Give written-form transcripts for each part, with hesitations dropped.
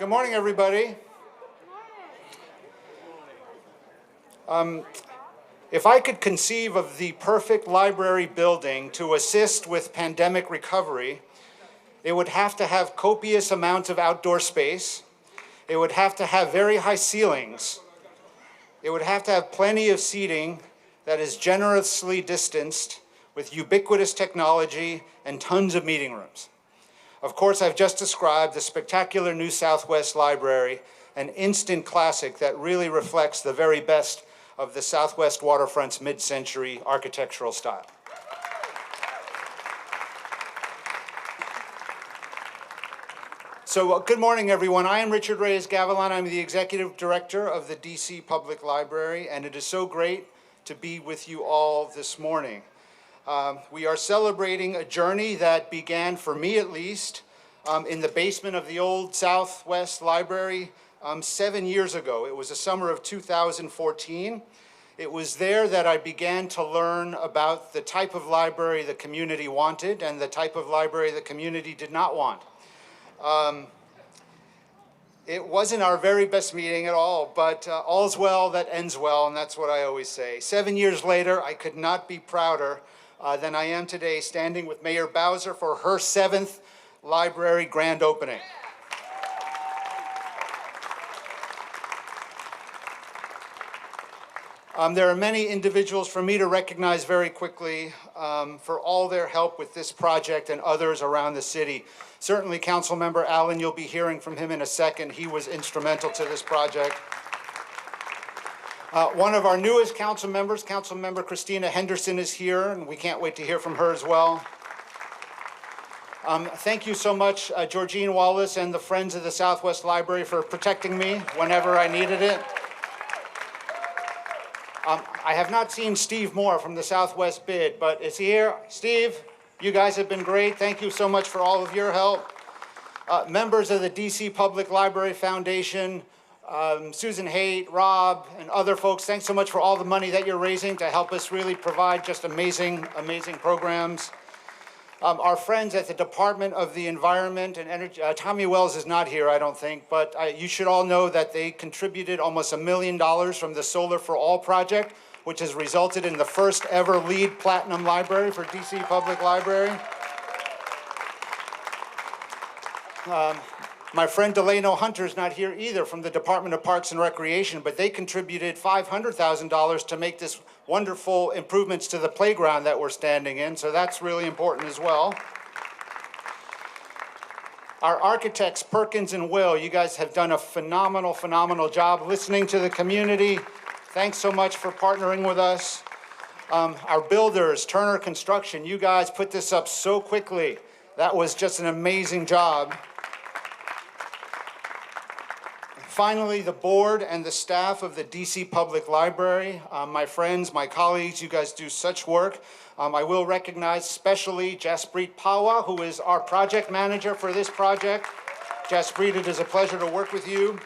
Good morning, everybody. If I could conceive of the perfect library building to assist with pandemic recovery, it would have to have copious amounts of outdoor space. It would have to have very high ceilings. It would have to have plenty of seating that is generously distanced with ubiquitous technology and tons of meeting rooms. Of course, I've just described the spectacular New Southwest Library, an instant classic that really reflects the very best of the Southwest waterfront's mid-century architectural style. So good morning, everyone. I am Richard Reyes Gavilan. I'm the Executive Director of the DC Public Library, and it is so great to be with you all this morning. We are celebrating a journey that began, for me at least, in the basement of the old Southwest Library 7 years ago. It was the summer of 2014. It was there that I began to learn about the type of library the community wanted and the type of library the community did not want. It wasn't our very best meeting at all, but all's well that ends well, and that's what I always say. 7 years later, I could not be prouder than I am today, standing with Mayor Bowser for her 7th library grand opening. There are many individuals for me to recognize very quickly for all their help with this project and others around the city. Certainly, Councilmember Allen, you'll be hearing from him in a second. He was instrumental to this project. One of our newest council members, Councilmember Christina Henderson, is here, and we can't wait to hear from her as well. Thank you so much, Georgine Wallace and the Friends of the Southwest Library, for protecting me whenever I needed it. I have not seen Steve Moore from the Southwest Bid, but is he here? Steve, you guys have been great. Thank you so much for all of your help. Members of the DC Public Library Foundation, Susan Haight, Rob, and other folks, thanks so much for all the money that you're raising to help us really provide just amazing, amazing programs. Our friends at the Department of the Environment and Energy, Tommy Wells is not here, I don't think, but you should all know that they contributed almost $1 million from the Solar for All project, which has resulted in the first ever LEED Platinum library for DC Public Library. My friend Delano Hunter's not here either from the Department of Parks and Recreation, but they contributed $500,000 to make this wonderful improvements to the playground that we're standing in, so that's really important as well. Our architects, Perkins and Will, you guys have done a phenomenal, phenomenal job listening to the community. Thanks so much for partnering with us. Our builders, Turner Construction, you guys put this up so quickly. That was just an amazing job. Finally, the board and the staff of the DC Public Library, my friends, my colleagues, you guys do such work. I will recognize especially Jaspreet Pawa, who is our project manager for this project. Jaspreet, it is a pleasure to work with you.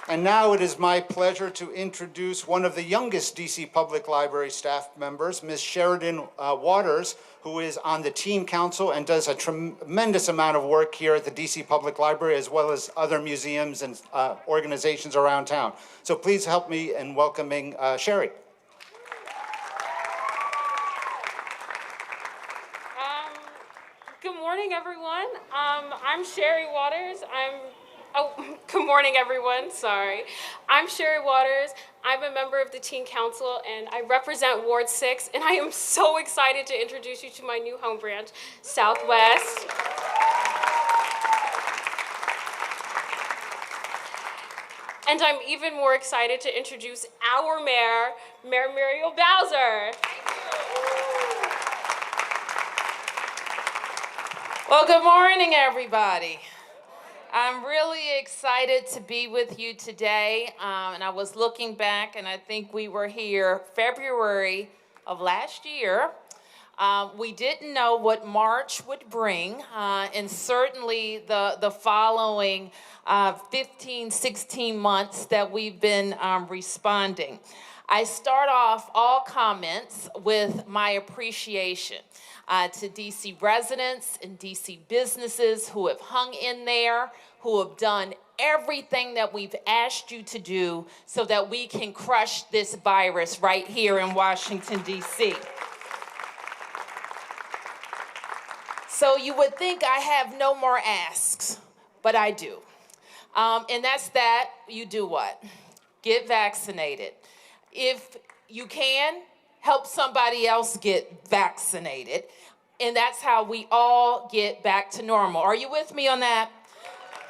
And now it is my pleasure to introduce one of the youngest DC Public Library staff members, Ms. Sheridan Waters, who is on the team council and does a tremendous amount of work here at the DC Public Library, as well as other museums and organizations around town. So please help me in welcoming Sherry. Good morning, everyone. I'm Sherry Waters. Good morning, everyone. Sorry. I'm Sherry Waters. I'm a member of the Teen Council, and I represent Ward 6, and I am so excited to introduce you to my new home branch, Southwest. And I'm even more excited to introduce our mayor, Mayor Muriel Bowser. Well, good morning, everybody. I'm really excited to be with you today, and I was looking back, and I think we were here February of last year. We didn't know what March would bring, and certainly the following 15, 16 months that we've been responding. I start off all comments with my appreciation to DC residents and DC businesses who have hung in there, who have done everything that we've asked you to do so that we can crush this virus right here in Washington, D.C. So you would think I have no more asks, but I do. And that's that. You do what? Get vaccinated. If you can, help somebody else get vaccinated. And that's how we all get back to normal. Are you with me on that?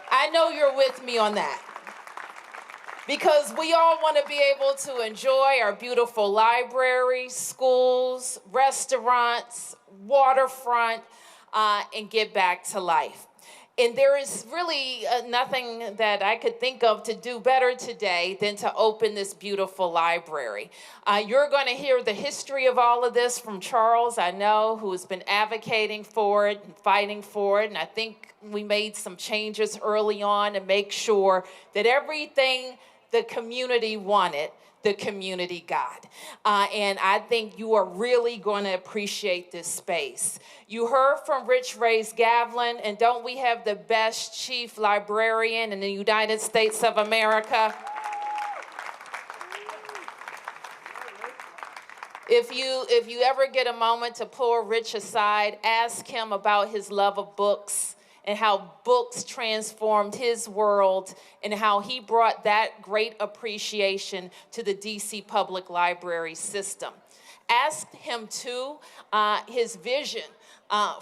I know you're with me on that. Because we all want to be able to enjoy our beautiful libraries, schools, restaurants, waterfront, and get back to life. And there is really nothing that I could think of to do better today than to open this beautiful library. You're going to hear the history of all of this from Charles, I know, who has been advocating for it and fighting for it. And I think we made some changes early on to make sure that everything the community wanted, the community got. And I think you are really going to appreciate this space. You heard from Reyes Gavilan, and don't we have the best chief librarian in the United States of America? If you ever get a moment to pull Rich aside, ask him about his love of books and how books transformed his world and how he brought that great appreciation to the DC Public Library system. Ask him too his vision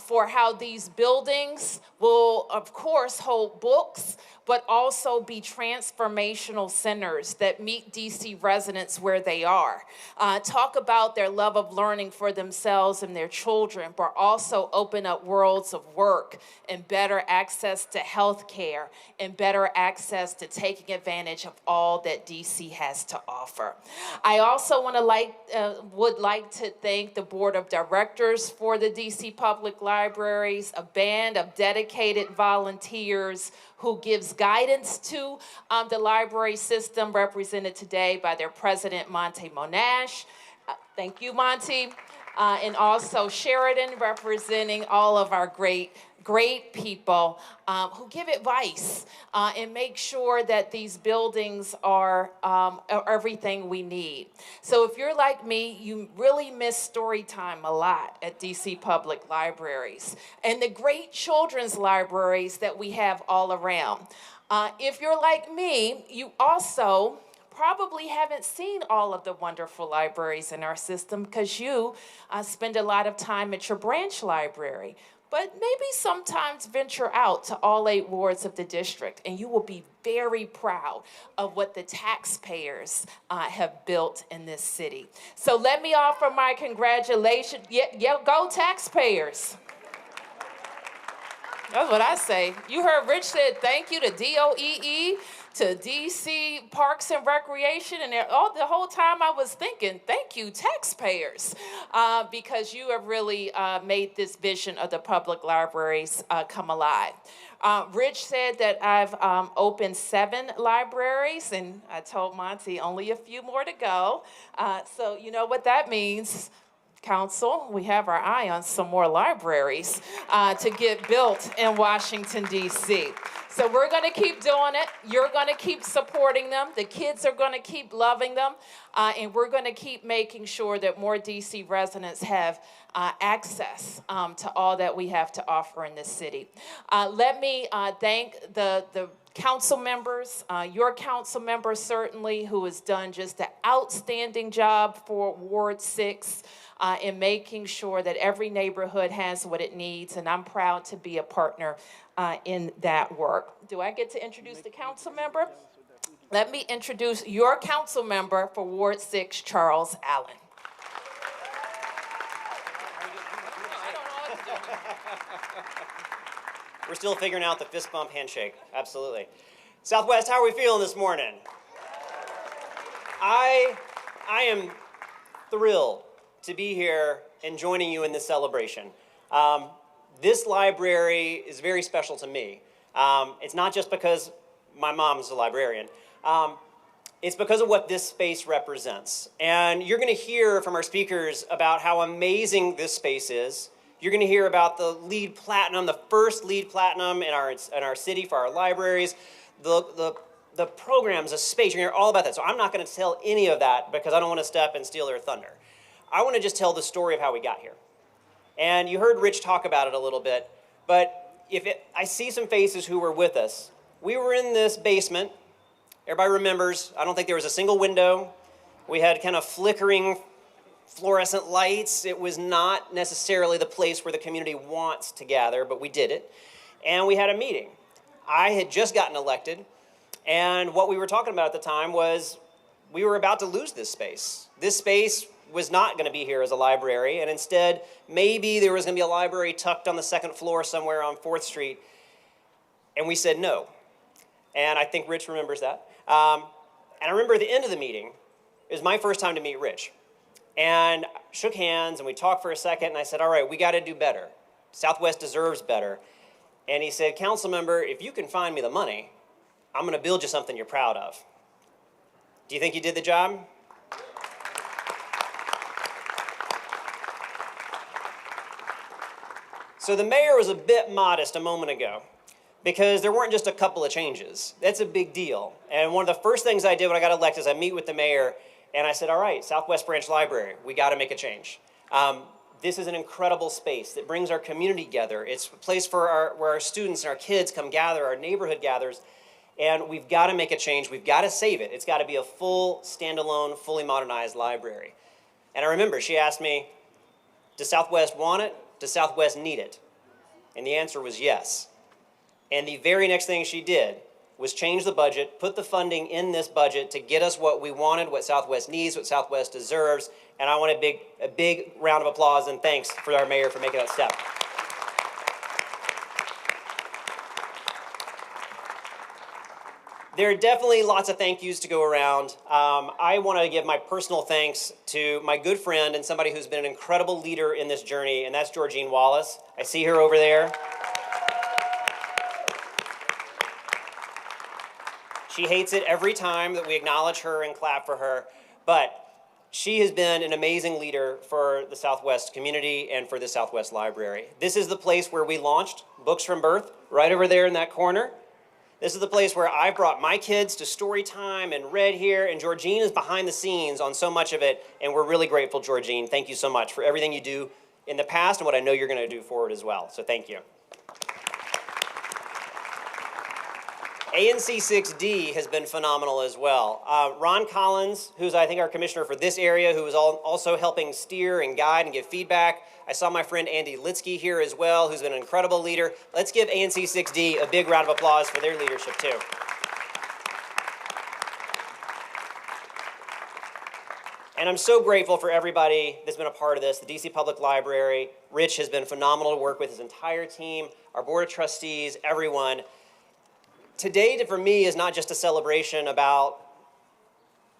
for how these buildings will, of course, hold books, but also be transformational centers that meet DC residents where they are. Talk about their love of learning for themselves and their children, but also open up worlds of work and better access to health care and better access to taking advantage of all that DC has to offer. I also would like to thank the Board of Directors for the DC Public Libraries, a band of dedicated volunteers who gives guidance to the library system, represented today by their president, Monte Monash. Thank you, Monte. And also Sheridan, representing all of our great people who give advice and make sure that these buildings are everything we need. So if you're like me, you really miss story time a lot at DC Public Libraries and the great children's libraries that we have all around. If you're like me, you also probably haven't seen all of the wonderful libraries in our system because you spend a lot of time at your branch library. But maybe sometimes venture out to all 8 wards of the district, and you will be very proud of what the taxpayers have built in this city. So let me offer my congratulations. Yeah, go taxpayers. That's what I say. You heard Rich said thank you to DOEE, to DC Parks and Recreation, and the whole time I was thinking, thank you, taxpayers, because you have really made this vision of the public libraries come alive. Rich said that I've opened 7 libraries, and I told Monty only a few more to go. So you know what that means. Council, we have our eye on some more libraries to get built in Washington, D.C. So we're going to keep doing it. You're going to keep supporting them. The kids are going to keep loving them. And we're going to keep making sure that more D.C. residents have access to all that we have to offer in this city. Let me thank the council members, your council member certainly, who has done just an outstanding job for Ward 6 in making sure that every neighborhood has what it needs, and I'm proud to be a partner in that work. Do I get to introduce the council member? Let me introduce your council member for Ward 6, Charles Allen. We're still figuring out the fist bump handshake. Absolutely. Southwest, how are we feeling this morning? I am thrilled to be here and joining you in this celebration. This library is very special to me. It's not just because my mom's a librarian. It's because of what this space represents. And you're going to hear from our speakers about how amazing this space is You're going to hear about the LEED Platinum, the first LEED Platinum in our city for our libraries, the programs, the space. You're going to hear all about that. So I'm not going to tell any of that because I don't want to step and steal their thunder. I want to just tell the story of how we got here. And you heard Rich talk about it a little bit, but I see some faces who were with us. We were in this basement. Everybody remembers, I don't think there was a single window. We had kind of flickering fluorescent lights. It was not necessarily the place where the community wants to gather, but we did it. And we had a meeting. I had just gotten elected, and what we were talking about at the time was we were about to lose this space. This space was not going to be here as a library, and instead, maybe there was going to be a library tucked on the second floor somewhere on 4th Street, and we said no. And I think Rich remembers that. And I remember at the end of the meeting, it was my first time to meet Rich. And shook hands, and we talked for a second, and I said, all right, we got to do better. Southwest deserves better. And he said, council member, if you can find me the money, I'm going to build you something you're proud of. Do you think you did the job? So the mayor was a bit modest a moment ago because there weren't just a couple of changes. That's a big deal. And one of the first things I did when I got elected is I meet with the mayor, and I said, all right, Southwest Branch Library, we got to make a change. This is an incredible space that brings our community together. It's a place where our students and our kids come gather, our neighborhood gathers, and we've got to make a change. We've got to save it. It's got to be a full, standalone, fully modernized library. And I remember she asked me, does Southwest want it? Does Southwest need it? And the answer was yes. And the very next thing she did was change the budget, put the funding in this budget to get us what we wanted, what Southwest needs, what Southwest deserves. And I want a big round of applause and thanks for our mayor for making that step. There are definitely lots of thank yous to go around. I want to give my personal thanks to my good friend and somebody who's been an incredible leader in this journey, and that's Georgine Wallace. I see her over there. She hates it every time that we acknowledge her and clap for her, but she has been an amazing leader for the Southwest community and for the Southwest Library. This is the place where we launched Books from Birth, right over there in that corner. This is the place where I brought my kids to story time and read here, and Georgine is behind the scenes on so much of it, and we're really grateful, Georgine. Thank you so much for everything you do in the past and what I know you're going to do forward as well, so thank you. ANC 6D has been phenomenal as well. Ron Collins, who's I think our commissioner for this area, who is also helping steer and guide and give feedback. I saw my friend Andy Litsky here as well, who's been an incredible leader. Let's give ANC 6D a big round of applause for their leadership too. And I'm so grateful for everybody that's been a part of this. The DC Public Library, Rich has been phenomenal to work with, his entire team, our board of trustees, everyone. Today, for me, is not just a celebration about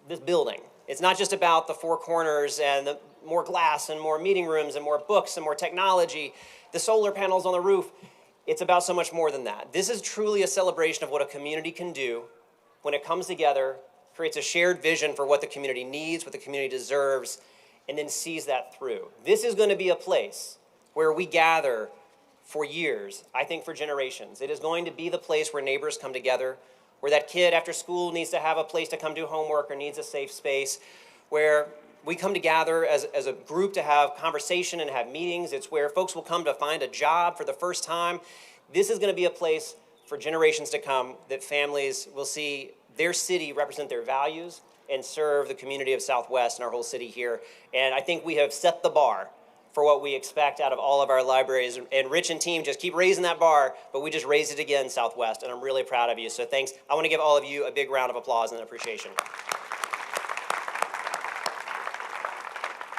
this building. It's not just about the four corners and the more glass and more meeting rooms and more books and more technology, the solar panels on the roof. It's about so much more than that. This is truly a celebration of what a community can do when it comes together, creates a shared vision for what the community needs, what the community deserves, and then sees that through. This is going to be a place where we gather for years, I think for generations. It is going to be the place where neighbors come together, where that kid after school needs to have a place to come do homework or needs a safe space, where we come together as a group to have conversation and have meetings. It's where folks will come to find a job for the first time. This is going to be a place for generations to come that families will see their city represent their values and serve the community of Southwest and our whole city here. And I think we have set the bar for what we expect out of all of our libraries. And Rich and team just keep raising that bar, but we just raised it again, Southwest, and I'm really proud of you. So thanks. I want to give all of you a big round of applause and appreciation.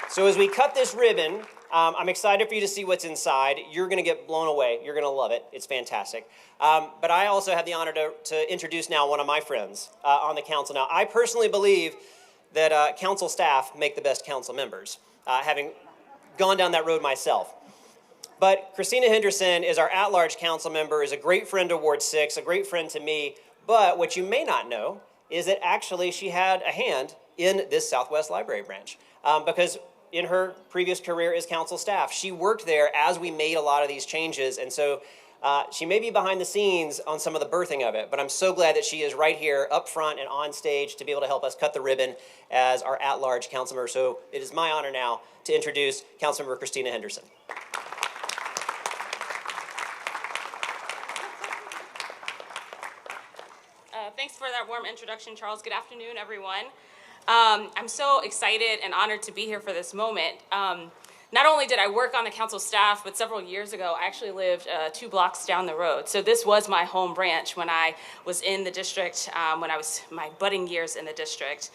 So as we cut this ribbon, I'm excited for you to see what's inside. You're going to get blown away. You're going to love it. It's fantastic. But I also have the honor to introduce now one of my friends on the council. Now, I personally believe that council staff make the best council members, having gone down that road myself. But Christina Henderson is our at-large council member, is a great friend to Ward 6, a great friend to me. But what you may not know is that actually she had a hand in this Southwest Library branch. Because in her previous career as council staff. She worked there as we made a lot of these changes, and so she may be behind the scenes on some of the birthing of it, but I'm so glad that she is right here up front and on stage to be able to help us cut the ribbon as our at-large council member. So it is my honor now to introduce Councilmember Christina Henderson. Thanks for that warm introduction, Charles. Good afternoon, everyone. I'm so excited and honored to be here for this moment. Not only did I work on the council staff, but several years ago, I actually lived 2 blocks down the road. So this was my home branch when I was in the district, when I was my budding years in the district.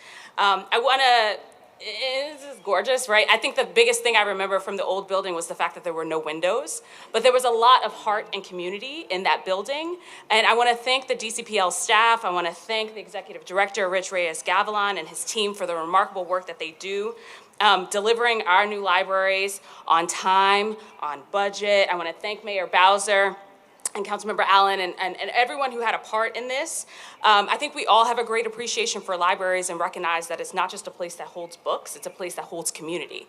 This is gorgeous, right? I think the biggest thing I remember from the old building was the fact that there were no windows, but there was a lot of heart and community in that building. And I want to thank the DCPL staff. I want to thank the executive director, Reyes Gavilan, and his team for the remarkable work that they do, delivering our new libraries on time, on budget. I want to thank Mayor Bowser and Councilmember Allen and everyone who had a part in this. I think we all have a great appreciation for libraries and recognize that it's not just a place that holds books, it's a place that holds community.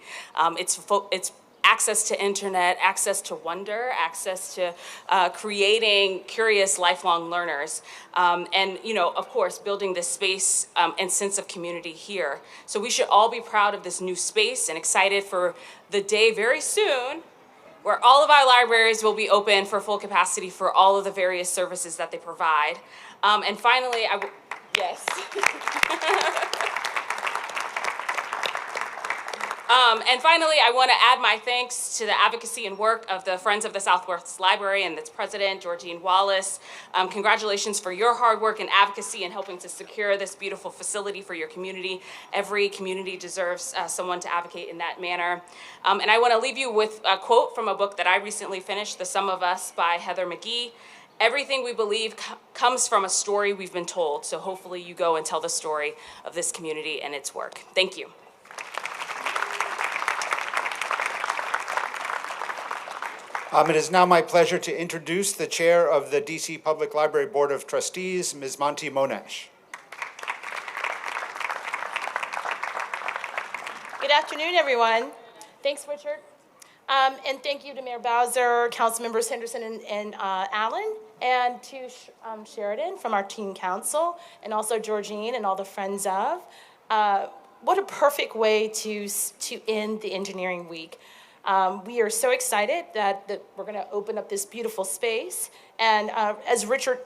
It's access to internet, access to wonder, access to creating curious lifelong learners, and of course, building this space and sense of community here. So we should all be proud of this new space and excited for the day very soon where all of our libraries will be open for full capacity for all of the various services that they provide. And finally, yes. And finally, I want to add my thanks to the advocacy and work of the Friends of the Southwest Library and its president, Georgine Wallace. Congratulations for your hard work and advocacy in helping to secure this beautiful facility for your community. Every community deserves someone to advocate in that manner. And I want to leave you with a quote from a book that I recently finished, The Sum of Us by Heather McGhee. Everything we believe comes from a story we've been told. So hopefully you go and tell the story of this community and its work. Thank you. It is now my pleasure to introduce the chair of the DC Public Library Board of Trustees, Ms. Monty Monash. Good afternoon, everyone. Thanks, Richard. And thank you to Mayor Bowser, Council Members Henderson and Allen, and to Sheridan from our teen council, and also Georgine and all the friends of. What a perfect way to end the engineering week. We are so excited that we're going to open up this beautiful space. And as Richard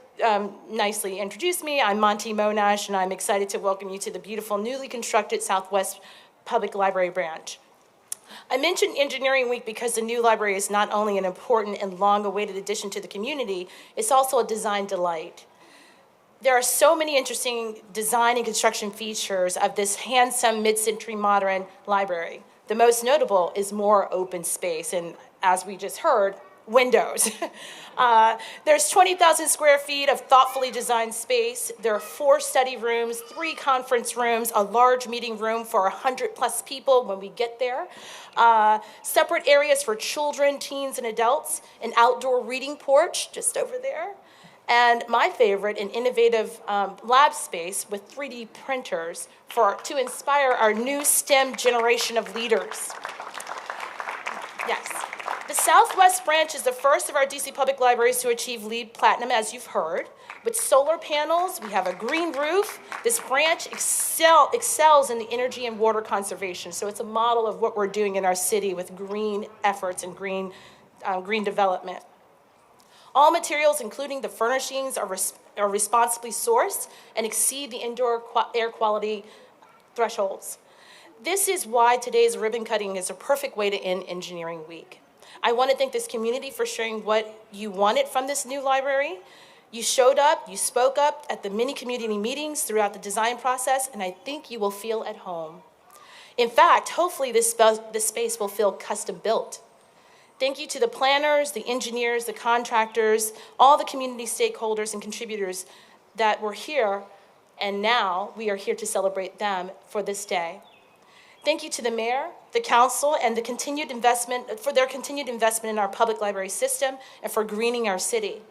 nicely introduced me, I'm Monty Monash, and I'm excited to welcome you to the beautiful newly constructed Southwest Public Library branch. I mentioned Engineering Week because the new library is not only an important and long-awaited addition to the community, it's also a design delight. There are so many interesting design and construction features of this handsome mid-century modern library. The most notable is more open space, and as we just heard, windows. There's 20,000 square feet of thoughtfully designed space. There are 4 study rooms, 3 conference rooms, a large meeting room for 100+ people when we get there, separate areas for children, teens, and adults, an outdoor reading porch just over there, and my favorite, an innovative lab space with 3D printers to inspire our new STEM generation of leaders. Yes. The Southwest branch is the first of our DC Public Libraries to achieve LEED Platinum, as you've heard. With solar panels, we have a green roof. This branch excels in the energy and water conservation, so it's a model of what we're doing in our city with green efforts and green development. All materials, including the furnishings, are responsibly sourced and exceed the indoor air quality thresholds. This is why today's ribbon cutting is a perfect way to end Engineering Week. I want to thank this community for sharing what you wanted from this new library. You showed up, you spoke up at the many community meetings throughout the design process, and I think you will feel at home. In fact, hopefully this space will feel custom built. Thank you to the planners, the engineers, the contractors, all the community stakeholders and contributors that were here, and now we are here to celebrate them for this day. Thank you to the mayor, the council, and for their continued investment in our public library system and for greening our city.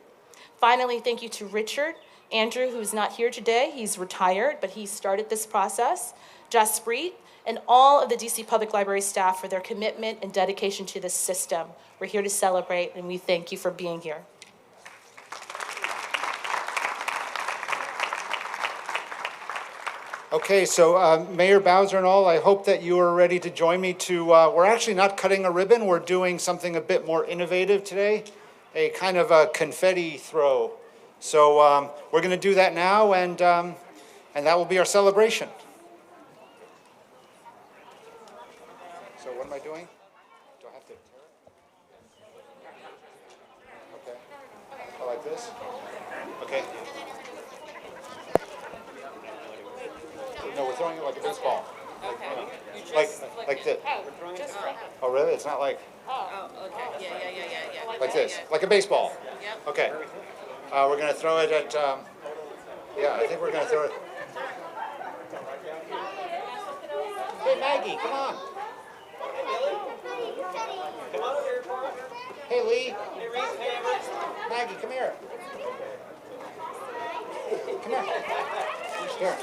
Finally, thank you to Richard, Andrew, who's not here today. He's retired, but he started this process. Jaspreet, and all of the DC Public Library staff for their commitment and dedication to this system. We're here to celebrate, and we thank you for being here. Okay, so Mayor Bowser and all, I hope that you are ready to join me to, we're actually not cutting a ribbon, we're doing something a bit more innovative today, a kind of a confetti throw. So we're going to do that now, and that will be our celebration. So what am I doing? Do I have to tear it? Okay. I like this? Okay. No, we're throwing it like a baseball. Okay. Like this. Oh, really? It's not like Okay. Yeah. like this, like a baseball. Yep. Okay. We're gonna throw it at. Yeah, I think we're gonna throw it. Hey, Maggie, come on. Hey, Lee. Maggie, come here. Come here. Here.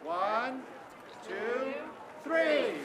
One, two, three.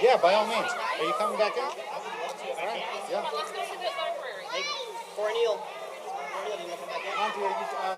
Yeah, by all means. Are you coming back in? All right. Yeah. Hey, Cornel. Cornel, do you want to come back in? Monty, are you,